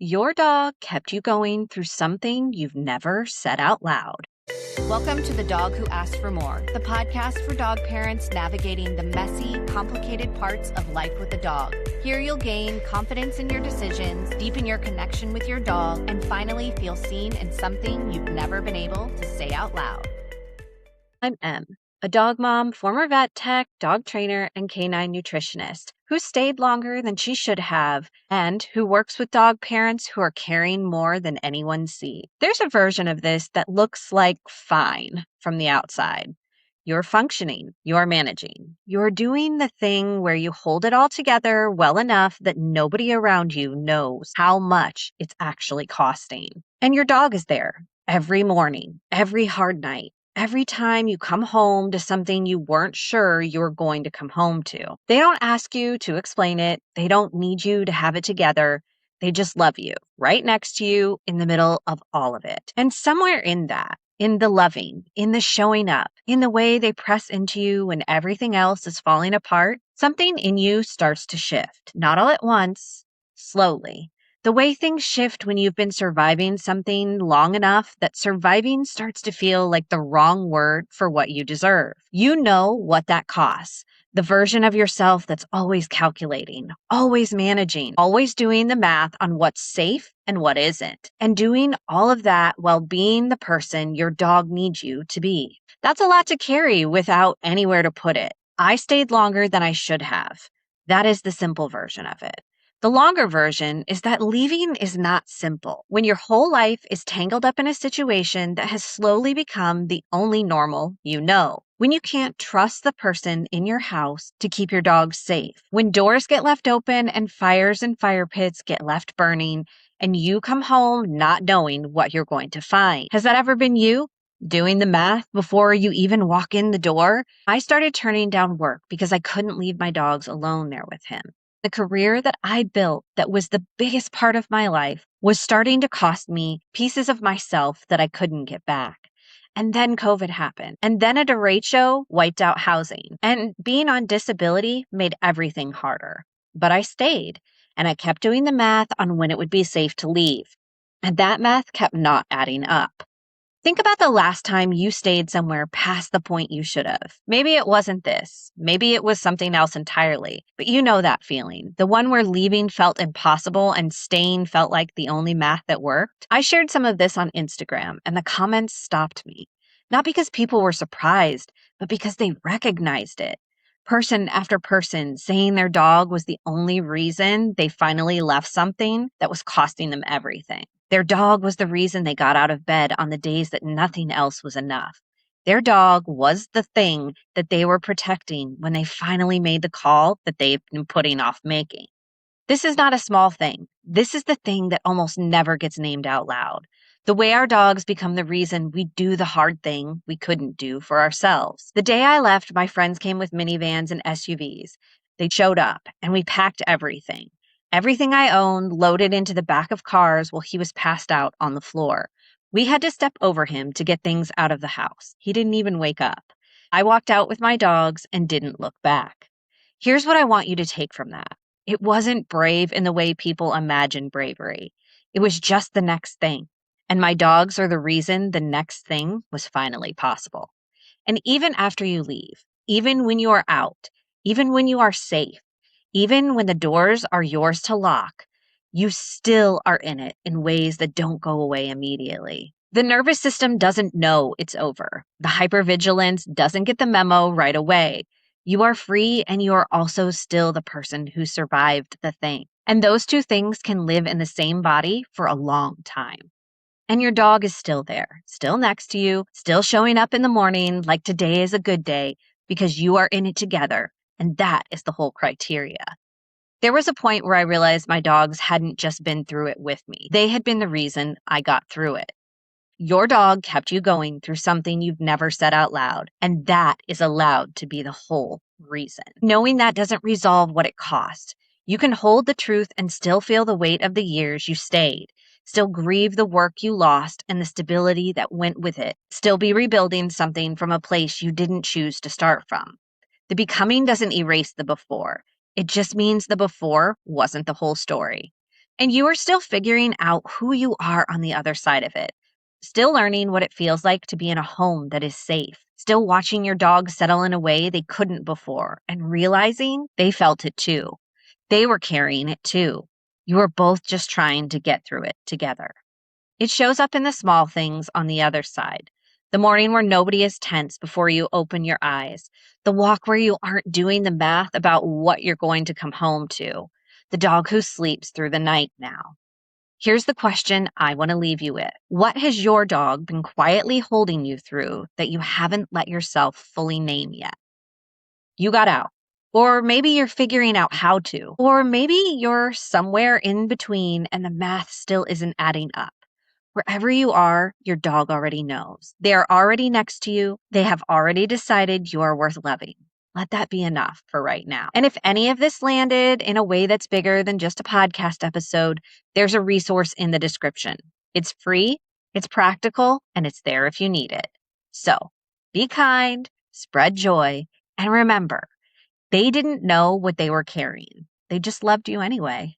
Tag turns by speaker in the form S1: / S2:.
S1: Your dog kept you going through something you've never said out loud.
S2: Welcome to The Dog Who Asked for More, the podcast for dog parents navigating the messy, complicated parts of life with a dog. Here you'll gain confidence in your decisions, deepen your connection with your dog, and finally feel seen in something you've never been able to say out loud.
S1: I'm Em, a dog mom, former vet tech, dog trainer, and canine nutritionist who stayed longer than she should have and who works with dog parents who are caring more than anyone sees. There's a version of this that looks like fine from the outside. You're functioning, you're managing, you're doing the thing where you hold it all together well enough that nobody around you knows how much it's actually costing. And your dog is there every morning, every hard night. Every time you come home to something you weren't sure you were going to come home to. They don't ask you to explain it. They don't need you to have it together. They just love you right next to you in the middle of all of it. And somewhere in that, in the loving, in the showing up, in the way they press into you when everything else is falling apart, something in you starts to shift. Not all at once, slowly. The way things shift when you've been surviving something long enough that surviving starts to feel like the wrong word for what you deserve. You know what that costs. The version of yourself that's always calculating, always managing, always doing the math on what's safe and what isn't, and doing all of that while being the person your dog needs you to be. That's a lot to carry without anywhere to put it. I stayed longer than I should have. That is the simple version of it. The longer version is that leaving is not simple. When your whole life is tangled up in a situation that has slowly become the only normal you know. When you can't trust the person in your house to keep your dog safe. When doors get left open and fires and fire pits get left burning and you come home not knowing what you're going to find. Has that ever been you? Doing the math before you even walk in the door? I started turning down work because I couldn't leave my dogs alone there with him. The career that I built that was the biggest part of my life was starting to cost me pieces of myself that I couldn't get back. And then COVID happened. And then a derecho wiped out housing. And being on disability made everything harder. But I stayed, and I kept doing the math on when it would be safe to leave. And that math kept not adding up. Think about the last time you stayed somewhere past the point you should have. Maybe it wasn't this. Maybe it was something else entirely. But you know that feeling. The one where leaving felt impossible and staying felt like the only math that worked. I shared some of this on Instagram and the comments stopped me. Not because people were surprised, but because they recognized it. Person after person saying their dog was the only reason they finally left something that was costing them everything. Their dog was the reason they got out of bed on the days that nothing else was enough. Their dog was the thing that they were protecting when they finally made the call that they've been putting off making. This is not a small thing. This is the thing that almost never gets named out loud. The way our dogs become the reason we do the hard thing we couldn't do for ourselves. The day I left, my friends came with minivans and SUVs. They showed up and we packed everything. Everything I owned loaded into the back of cars while he was passed out on the floor. We had to step over him to get things out of the house. He didn't even wake up. I walked out with my dogs and didn't look back. Here's what I want you to take from that. It wasn't brave in the way people imagine bravery. It was just the next thing. And my dogs are the reason the next thing was finally possible. And even after you leave, even when you are out, even when you are safe, even when the doors are yours to lock, you still are in it in ways that don't go away immediately. The nervous system doesn't know it's over. The hypervigilance doesn't get the memo right away. You are free and you are also still the person who survived the thing. And those two things can live in the same body for a long time. And your dog is still there, still next to you, still showing up in the morning like today is a good day because you are in it together. And that is the whole criteria. There was a point where I realized my dogs hadn't just been through it with me. They had been the reason I got through it. Your dog kept you going through something you've never said out loud, and that is allowed to be the whole reason. Knowing that doesn't resolve what it cost. You can hold the truth and still feel the weight of the years you stayed, still grieve the work you lost and the stability that went with it, still be rebuilding something from a place you didn't choose to start from. The becoming doesn't erase the before. It just means the before wasn't the whole story. And you are still figuring out who you are on the other side of it. Still learning what it feels like to be in a home that is safe. Still watching your dog settle in a way they couldn't before and realizing they felt it too. They were carrying it too. You were both just trying to get through it together. It shows up in the small things on the other side. The morning where nobody is tense before you open your eyes. The walk where you aren't doing the math about what you're going to come home to. The dog who sleeps through the night now. Here's the question I want to leave you with. What has your dog been quietly holding you through that you haven't let yourself fully name yet? You got out. Or maybe you're figuring out how to. Or maybe you're somewhere in between and the math still isn't adding up. Wherever you are, your dog already knows. They are already next to you. They have already decided you are worth loving. Let that be enough for right now. And if any of this landed in a way that's bigger than just a podcast episode, there's a resource in the description. It's free, it's practical, and it's there if you need it. So be kind, spread joy, and remember, they didn't know what they were carrying. They just loved you anyway.